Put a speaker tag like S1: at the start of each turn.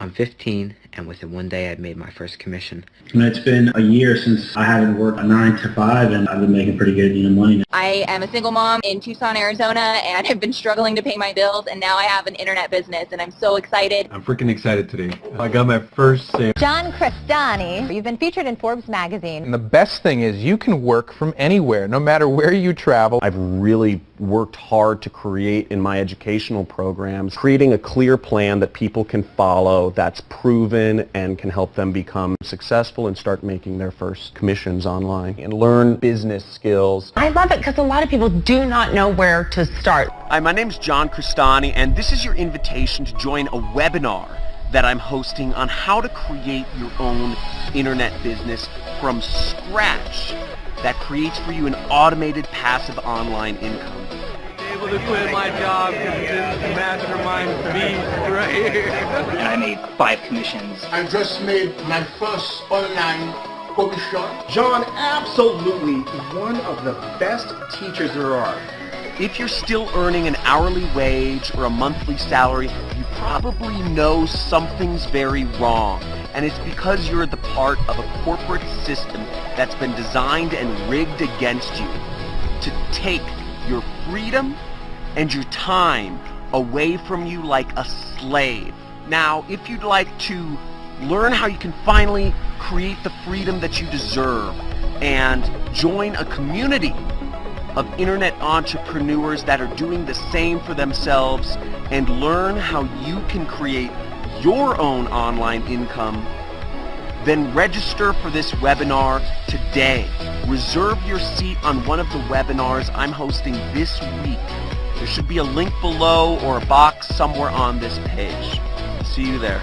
S1: I'm 15, and within one day I made my first commission.
S2: It's been a year since I haven't worked a 9 to 5, and I've been making pretty good money now.
S3: I am a single mom in Tucson, Arizona, and have been struggling to pay my bills, and now I have an internet business, and I'm so excited.
S4: I'm freaking excited today. I got my first sale.
S5: John Crestani, you've been featured in Forbes magazine.
S6: And the best thing is you can work from anywhere, no matter where you travel.
S7: I've really worked hard to create in my educational programs, creating a clear plan that people can follow, that's proven and can help them become successful and start making their first commissions online and learn business skills.
S8: I love it because a lot of people do not know where to start.
S9: Hi, my name's John Crestani, and this is your invitation to join a webinar that I'm hosting on how to create your own internet business from scratch that creates for you an automated passive online income.
S10: Able to quit my job because this is mastermind beast right here.
S11: And I made 5 commissions.
S12: I just made my first online commission.
S13: John, absolutely one of the best teachers there are.
S9: If you're still earning an hourly wage or a monthly salary, you probably know something's very wrong. And it's because you're the part of a corporate system that's been designed and rigged against you to take your freedom and your time away from you like a slave. Now, if you'd like to learn how you can finally create the freedom that you deserve and join a community of internet entrepreneurs that are doing the same for themselves and learn how you can create your own online income, then register for this webinar today. Reserve your seat on one of the webinars I'm hosting this week. There should be a link below or a box somewhere on this page. See you there.